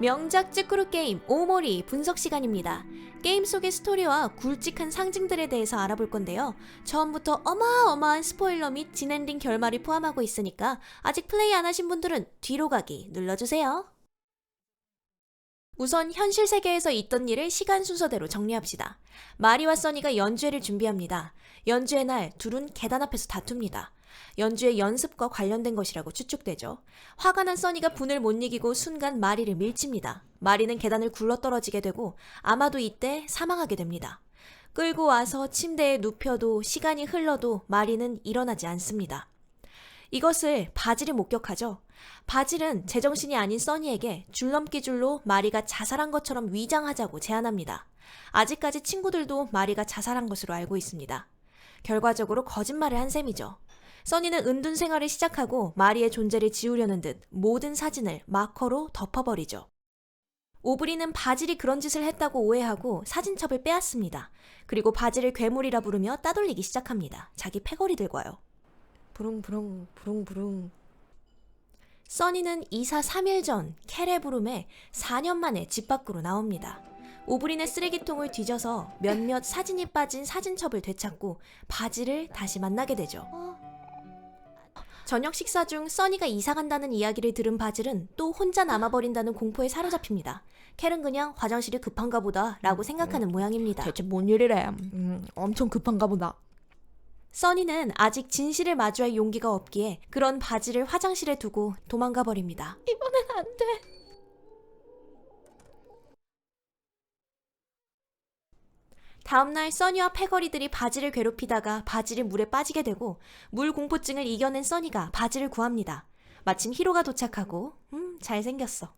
명작 찌꾸루 게임 오모리 분석 시간입니다. 게임 속의 스토리와 굵직한 상징들에 대해서 알아볼 건데요. 처음부터 어마어마한 스포일러 및 진엔딩 결말을 포함하고 있으니까 아직 플레이 안 하신 분들은 뒤로 가기 눌러주세요. 우선 현실 세계에서 있던 일을 시간 순서대로 정리합시다. 마리와 써니가 연주회를 준비합니다. 연주회 날 둘은 계단 앞에서 다툽니다. 연주의 연습과 관련된 것이라고 추측되죠. 화가 난 써니가 분을 못 이기고 순간 마리를 밀칩니다. 마리는 계단을 굴러떨어지게 되고 아마도 이때 사망하게 됩니다. 끌고 와서 침대에 눕혀도 시간이 흘러도 마리는 일어나지 않습니다. 이것을 바질이 목격하죠. 바질은 제정신이 아닌 써니에게 줄넘기 줄로 마리가 자살한 것처럼 위장하자고 제안합니다. 아직까지 친구들도 마리가 자살한 것으로 알고 있습니다. 결과적으로 거짓말을 한 셈이죠. 써니는 은둔 생활을 시작하고 마리의 존재를 지우려는 듯 모든 사진을 마커로 덮어버리죠. 오브리는 바질이 그런 짓을 했다고 오해하고 사진첩을 빼앗습니다. 그리고 바질을 괴물이라 부르며 따돌리기 시작합니다. 자기 패거리들과요. 부릉부릉 부릉부릉. 써니는 이사 3일 전 캐레부름에 4년 만에 집 밖으로 나옵니다. 오브린의 쓰레기통을 뒤져서 몇몇 사진이 빠진 사진첩을 되찾고 바질을 다시 만나게 되죠. 저녁 식사 중 써니가 이사 간다는 이야기를 들은 바질은 또 혼자 남아버린다는 공포에 사로잡힙니다. 켈은 그냥 화장실이 급한가 보다 라고 생각하는 모양입니다. 대체 뭔 일이래? 엄청 급한가 보다. 써니는 아직 진실을 마주할 용기가 없기에 그런 바질을 화장실에 두고 도망가 버립니다. 이번엔 안 돼. 다음날 써니와 패거리들이 바질을 괴롭히다가 바질이 물에 빠지게 되고 물 공포증을 이겨낸 써니가 바질을 구합니다. 마침 히로가 도착하고 잘생겼어.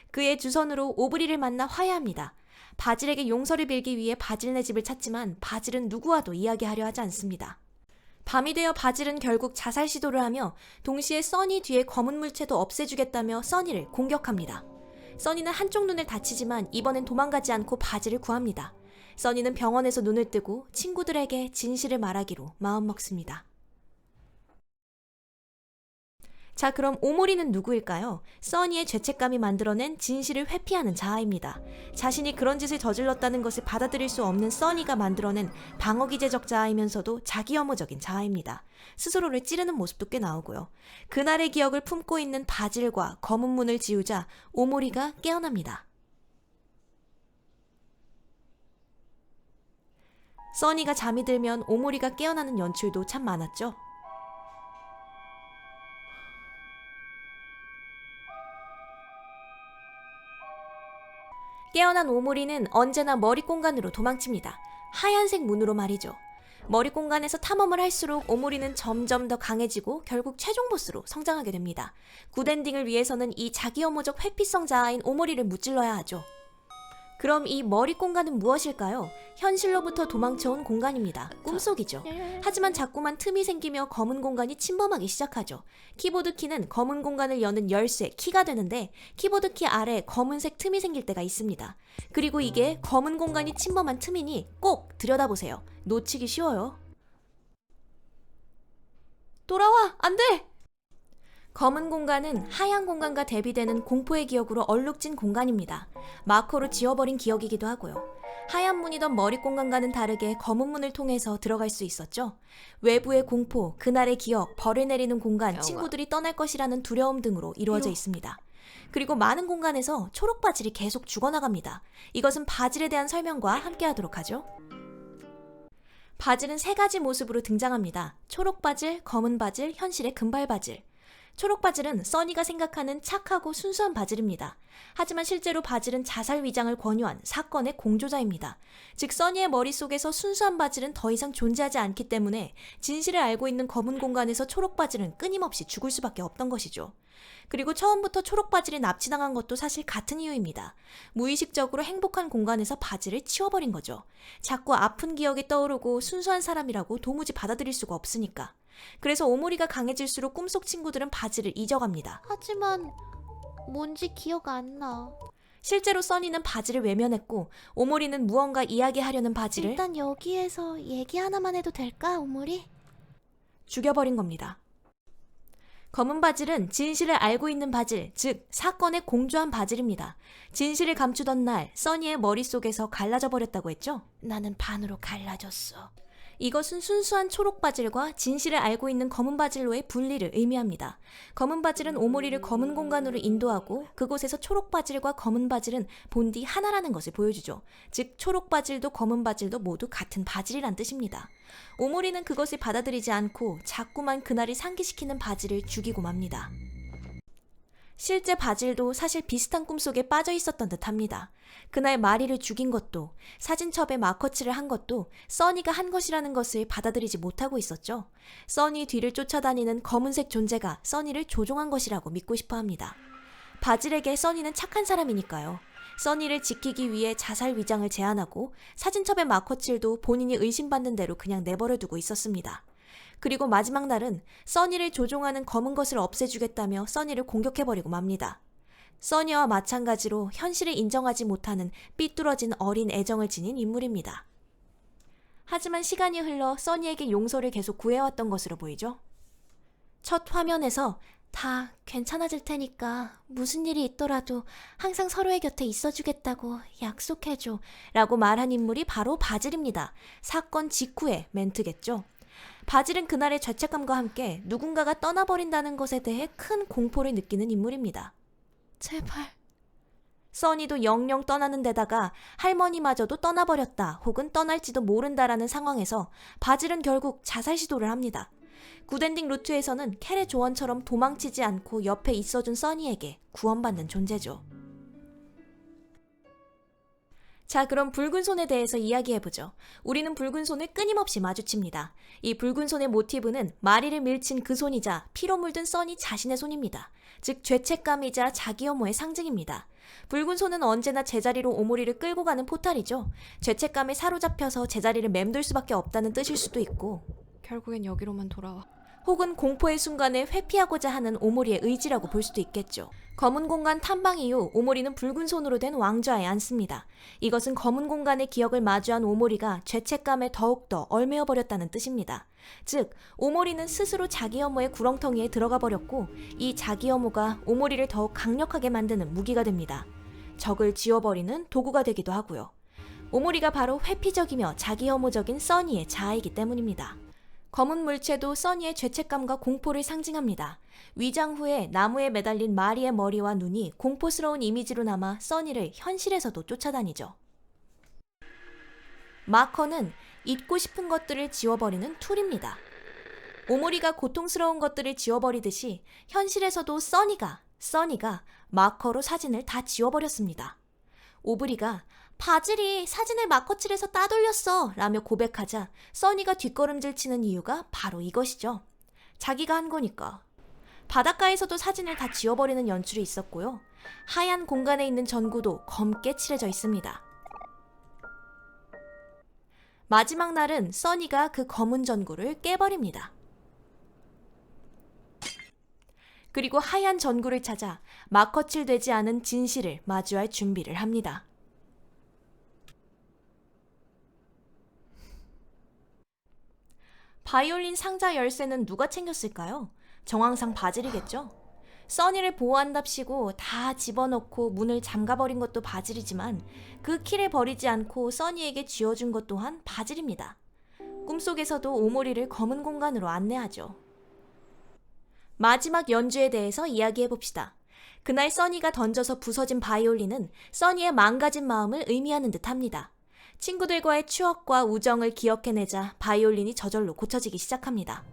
그의 주선으로 오브리를 만나 화해합니다. 바질에게 용서를 빌기 위해 바질네 집을 찾지만 바질은 누구와도 이야기하려 하지 않습니다. 밤이 되어 바질은 결국 자살 시도를 하며 동시에 써니 뒤에 검은 물체도 없애주겠다며 써니를 공격합니다. 써니는 한쪽 눈을 다치지만 이번엔 도망가지 않고 바질을 구합니다. 써니는 병원에서 눈을 뜨고 친구들에게 진실을 말하기로 마음먹습니다. 자, 그럼 오모리는 누구일까요? 써니의 죄책감이 만들어낸 진실을 회피하는 자아입니다. 자신이 그런 짓을 저질렀다는 것을 받아들일 수 없는 써니가 만들어낸 방어기제적 자아이면서도 자기 혐오적인 자아입니다. 스스로를 찌르는 모습도 꽤 나오고요. 그날의 기억을 품고 있는 바질과 검은 문을 지우자 오모리가 깨어납니다. 써니가 잠이 들면 오모리가 깨어나는 연출도 참 많았죠. 깨어난 오모리는 언제나 머릿공간으로 도망칩니다. 하얀색 문으로 말이죠. 머릿공간에서 탐험을 할수록 오모리는 점점 더 강해지고 결국 최종 보스로 성장하게 됩니다. 굿엔딩을 위해서는 이 자기 혐오적 회피성 자아인 오모리를 무찔러야 하죠. 그럼 이 머릿공간은 무엇일까요? 현실로부터 도망쳐온 공간입니다. 꿈속이죠. 하지만 자꾸만 틈이 생기며 검은 공간이 침범하기 시작하죠. 키보드 키는 검은 공간을 여는 열쇠, 키가 되는데 키보드 키 아래 검은색 틈이 생길 때가 있습니다. 그리고 이게 검은 공간이 침범한 틈이니 꼭 들여다보세요. 놓치기 쉬워요. 돌아와! 안 돼! 검은 공간은 하얀 공간과 대비되는 공포의 기억으로 얼룩진 공간입니다. 마커로 지워버린 기억이기도 하고요. 하얀 문이던 머릿 공간과는 다르게 검은 문을 통해서 들어갈 수 있었죠. 외부의 공포, 그날의 기억, 벌을 내리는 공간, 친구들이 떠날 것이라는 두려움 등으로 이루어져 있습니다. 그리고 많은 공간에서 초록 바질이 계속 죽어나갑니다. 이것은 바질에 대한 설명과 함께 하도록 하죠. 바질은 3가지 모습으로 등장합니다. 초록 바질, 검은 바질, 현실의 금발 바질. 초록 바질은 써니가 생각하는 착하고 순수한 바질입니다. 하지만 실제로 바질은 자살 위장을 권유한 사건의 공조자입니다. 즉 써니의 머릿속에서 순수한 바질은 더 이상 존재하지 않기 때문에 진실을 알고 있는 검은 공간에서 초록 바질은 끊임없이 죽을 수밖에 없던 것이죠. 그리고 처음부터 초록 바질이 납치당한 것도 사실 같은 이유입니다. 무의식적으로 행복한 공간에서 바질을 치워버린 거죠. 자꾸 아픈 기억이 떠오르고 순수한 사람이라고 도무지 받아들일 수가 없으니까. 그래서 오모리가 강해질수록 꿈속 친구들은 바질을 잊어갑니다. 하지만 뭔지 기억 안 나. 실제로 써니는 바질을 외면했고 오모리는 무언가 이야기하려는 바질을 일단 여기에서 얘기 하나만 해도 될까, 오모리? 죽여버린 겁니다. 검은 바질은 진실을 알고 있는 바질, 즉 사건에 공조한 바질입니다. 진실을 감추던 날 써니의 머릿속에서 갈라져 버렸다고 했죠? 나는 반으로 갈라졌어. 이것은 순수한 초록 바질과 진실을 알고 있는 검은 바질로의 분리를 의미합니다. 검은 바질은 오모리를 검은 공간으로 인도하고 그곳에서 초록 바질과 검은 바질은 본디 하나라는 것을 보여주죠. 즉 초록 바질도 검은 바질도 모두 같은 바질이란 뜻입니다. 오모리는 그것을 받아들이지 않고 자꾸만 그날을 상기시키는 바질을 죽이고 맙니다. 실제 바질도 사실 비슷한 꿈속에 빠져 있었던 듯합니다. 그날 마리를 죽인 것도 사진첩에 마커칠을 한 것도 써니가 한 것이라는 것을 받아들이지 못하고 있었죠. 써니 뒤를 쫓아다니는 검은색 존재가 써니를 조종한 것이라고 믿고 싶어 합니다. 바질에게 써니는 착한 사람이니까요. 써니를 지키기 위해 자살 위장을 제안하고 사진첩의 마커칠도 본인이 의심받는 대로 그냥 내버려 두고 있었습니다. 그리고 마지막 날은 써니를 조종하는 검은 것을 없애주겠다며 써니를 공격해버리고 맙니다. 써니와 마찬가지로 현실을 인정하지 못하는 삐뚤어진 어린 애정을 지닌 인물입니다. 하지만 시간이 흘러 써니에게 용서를 계속 구해왔던 것으로 보이죠. 첫 화면에서 다 괜찮아질 테니까 무슨 일이 있더라도 항상 서로의 곁에 있어주겠다고 약속해줘 라고 말한 인물이 바로 바질입니다. 사건 직후의 멘트겠죠. 바질은 그날의 죄책감과 함께 누군가가 떠나버린다는 것에 대해 큰 공포를 느끼는 인물입니다. 제발. 써니도 영영 떠나는 데다가 할머니마저도 떠나버렸다 혹은 떠날지도 모른다라는 상황에서 바질은 결국 자살 시도를 합니다. 굿엔딩 루트에서는 켈의 조언처럼 도망치지 않고 옆에 있어준 써니에게 구원받는 존재죠. 자, 그럼 붉은 손에 대해서 이야기해보죠. 우리는 붉은 손을 끊임없이 마주칩니다. 이 붉은 손의 모티브는 마리를 밀친 그 손이자 피로 물든 써니 자신의 손입니다. 즉 죄책감이자 자기 혐오의 상징입니다. 붉은 손은 언제나 제자리로 오모리를 끌고 가는 포탈이죠. 죄책감에 사로잡혀서 제자리를 맴돌 수밖에 없다는 뜻일 수도 있고 결국엔 여기로만 돌아와. 혹은 공포의 순간을 회피하고자 하는 오모리의 의지라고 볼 수도 있겠죠. 검은 공간 탐방 이후 오모리는 붉은 손으로 된 왕좌에 앉습니다. 이것은 검은 공간의 기억을 마주한 오모리가 죄책감에 더욱더 얽매여 버렸다는 뜻입니다. 즉, 오모리는 스스로 자기 혐오의 구렁텅이에 들어가 버렸고 이 자기 혐오가 오모리를 더욱 강력하게 만드는 무기가 됩니다. 적을 지워버리는 도구가 되기도 하고요. 오모리가 바로 회피적이며 자기 혐오적인 써니의 자아이기 때문입니다. 검은 물체도 써니의 죄책감과 공포를 상징합니다. 위장 후에 나무에 매달린 마리의 머리와 눈이 공포스러운 이미지로 남아 써니를 현실에서도 쫓아다니죠. 마커는 잊고 싶은 것들을 지워버리는 툴입니다. 오모리가 고통스러운 것들을 지워버리듯이 현실에서도 써니가 마커로 사진을 다 지워버렸습니다. 오브리가 바질이 사진을 마커칠해서 따돌렸어 라며 고백하자 써니가 뒷걸음질 치는 이유가 바로 이것이죠. 자기가 한 거니까. 바닷가에서도 사진을 다 지워버리는 연출이 있었고요. 하얀 공간에 있는 전구도 검게 칠해져 있습니다. 마지막 날은 써니가 그 검은 전구를 깨버립니다. 그리고 하얀 전구를 찾아 마커칠되지 않은 진실을 마주할 준비를 합니다. 바이올린 상자 열쇠는 누가 챙겼을까요? 정황상 바질이겠죠? 써니를 보호한답시고 다 집어넣고 문을 잠가버린 것도 바질이지만 그 키를 버리지 않고 써니에게 쥐어준 것 또한 바질입니다. 꿈속에서도 오모리를 검은 공간으로 안내하죠. 마지막 연주에 대해서 이야기해봅시다. 그날 써니가 던져서 부서진 바이올린은 써니의 망가진 마음을 의미하는 듯합니다. 친구들과의 추억과 우정을 기억해내자 바이올린이 저절로 고쳐지기 시작합니다.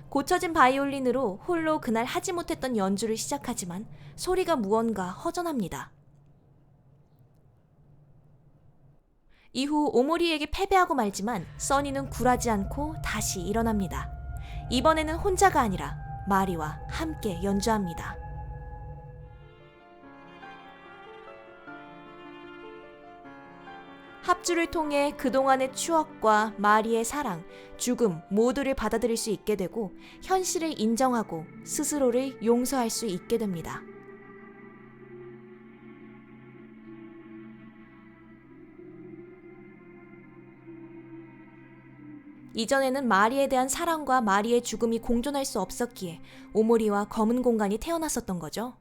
고쳐진 바이올린으로 홀로 그날 하지 못했던 연주를 시작하지만 소리가 무언가 허전합니다. 이후 오모리에게 패배하고 말지만 써니는 굴하지 않고 다시 일어납니다. 이번에는 혼자가 아니라 마리와 함께 연주합니다. 합주를 통해 그동안의 추억과 마리의 사랑, 죽음 모두를 받아들일 수 있게 되고 현실을 인정하고 스스로를 용서할 수 있게 됩니다. 이전에는 마리에 대한 사랑과 마리의 죽음이 공존할 수 없었기에 오모리와 검은 공간이 태어났었던 거죠.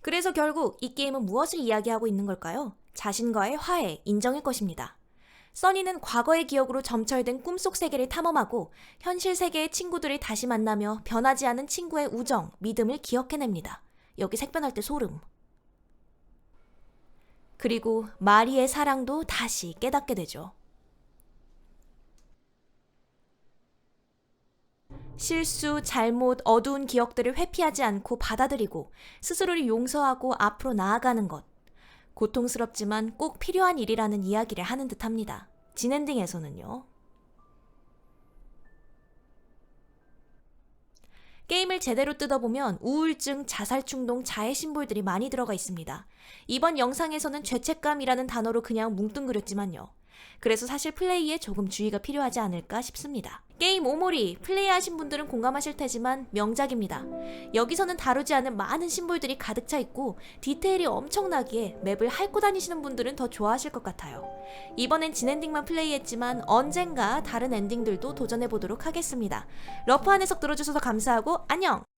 그래서 결국 이 게임은 무엇을 이야기하고 있는 걸까요? 자신과의 화해, 인정일 것입니다. 써니는 과거의 기억으로 점철된 꿈속 세계를 탐험하고 현실 세계의 친구들을 다시 만나며 변하지 않은 친구의 우정, 믿음을 기억해냅니다. 여기 색변할 때 소름. 그리고 마리의 사랑도 다시 깨닫게 되죠. 실수, 잘못, 어두운 기억들을 회피하지 않고 받아들이고 스스로를 용서하고 앞으로 나아가는 것. 고통스럽지만 꼭 필요한 일이라는 이야기를 하는 듯합니다. 진엔딩에서는요. 게임을 제대로 뜯어보면 우울증, 자살충동, 자해 심볼들이 많이 들어가 있습니다. 이번 영상에서는 죄책감이라는 단어로 그냥 뭉뚱그렸지만요. 그래서 사실 플레이에 조금 주의가 필요하지 않을까 싶습니다. 게임 오모리, 플레이하신 분들은 공감하실 테지만 명작입니다. 여기서는 다루지 않은 많은 심볼들이 가득 차 있고 디테일이 엄청나기에 맵을 핥고 다니시는 분들은 더 좋아하실 것 같아요. 이번엔 진엔딩만 플레이했지만 언젠가 다른 엔딩들도 도전해보도록 하겠습니다. 러프한 해석 들어주셔서 감사하고 안녕!